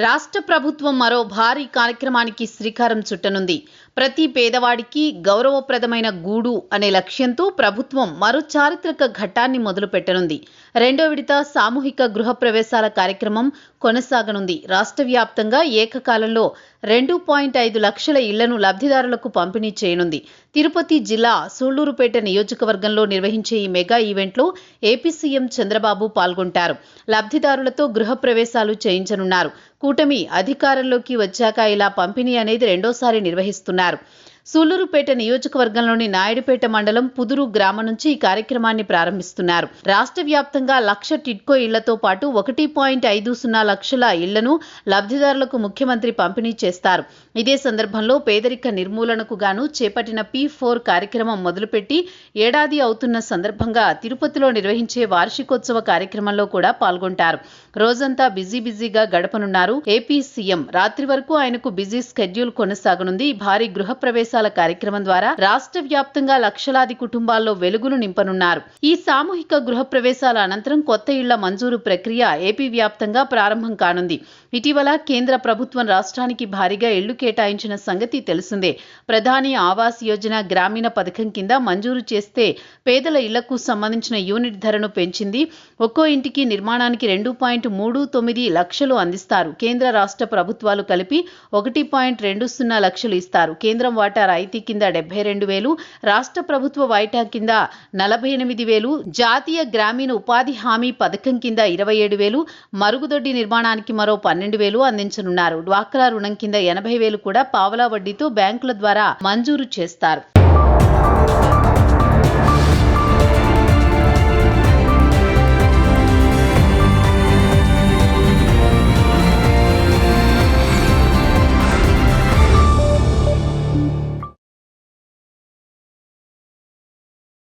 రాష్ట్ర ప్రభుత్వం మరో భారీ కార్యక్రమానికి శ్రీకారం చుట్టనుంది. ప్రతి పేదవాడికి గౌరవప్రదమైన గూడు అనే లక్ష్యంతో ప్రభుత్వం మరో చారిత్రక ఘట్టాన్ని మొదలుపెట్టనుంది. రెండో విడత సామూహిక గృహ ప్రవేశాల కార్యక్రమం కొనసాగనుంది. రాష్ట్ర వ్యాప్తంగా ఏకకాలంలో 2.5 లక్షల ఇళ్లను లబ్ధిదారులకు పంపిణీ చేయనుంది. తిరుపతి జిల్లా సూళ్లూరుపేట నియోజకవర్గంలో నిర్వహించే ఈ మెగా ఈవెంట్లో ఏపీ సీఎం చంద్రబాబు పాల్గొంటారు. లబ్ధిదారులతో గృహ ప్రవేశాలు చేయించనున్నారు. కూటమి అధికారంలోకి వచ్చాక ఇలా పంపిణీ అనేది రెండోసారి నిర్వహిస్తున్నారు. సూళ్లూరుపేట నియోజకవర్గంలోని నాయుడుపేట మండలం పుదురు గ్రామం నుంచి ఈ కార్యక్రమాన్ని ప్రారంభిస్తున్నారు. రాష్ట్ర వ్యాప్తంగా 1,00,000 టిడ్కో ఇళ్లతో పాటు 1.50 లక్షల ఇళ్లను లబ్ధిదారులకు ముఖ్యమంత్రి పంపిణీ చేస్తారు. ఇదే సందర్భంలో పేదరిక నిర్మూలనకు గాను చేపట్టిన P4 కార్యక్రమం మొదలుపెట్టి ఏడాది అవుతున్న సందర్భంగా తిరుపతిలో నిర్వహించే వార్షికోత్సవ కార్యక్రమంలో కూడా పాల్గొంటారు. రోజంతా బిజీగా గడపనున్నారు ఏపీ సీఎం. రాత్రి వరకు ఆయనకు బిజీ స్కెడ్యూల్ కొనసాగనుంది. భారీ గృహ ప్రవేశాల కార్యక్రమం ద్వారా రాష్ట్ర వ్యాప్తంగా లక్షలాది కుటుంబాల్లో వెలుగులు నింపనున్నారు. ఈ సామూహిక గృహ ప్రవేశాల అనంతరం కొత్త ఇళ్ల మంజూరు ప్రక్రియ ఏపీ వ్యాప్తంగా ప్రారంభం కానుంది. ఇటీవల కేంద్ర ప్రభుత్వం రాష్ట్రానికి భారీగా ఇళ్లు కేటాయించిన సంగతి తెలిసిందే. ప్రధాని ఆవాస్ యోజన గ్రామీణ పథకం కింద మంజూరు చేస్తే పేదల ఇళ్లకు సంబంధించిన యూనిట్ ధరను పెంచింది. ఒక్కో ఇంటికి నిర్మాణానికి 2.39 లక్షలు అందిస్తారు. కేంద్ర రాష్ట్ర ప్రభుత్వాలు కలిపి 1.20 లక్షలు ఇస్తారు. కేంద్రం వాటా రాయితీ కింద 72,000, రాష్ట్ర ప్రభుత్వ వాటా కింద 48,000, జాతీయ గ్రామీణ ఉపాధి హామీ పథకం కింద 27,000, మరుగుదొడ్డి నిర్మాణానికి మరో 12,000 అందించనున్నారు. డ్వాక్రా రుణం కింద 80,000 కూడా పావలా వడ్డీతో బ్యాంకుల ద్వారా మంజూరు చేస్తారు.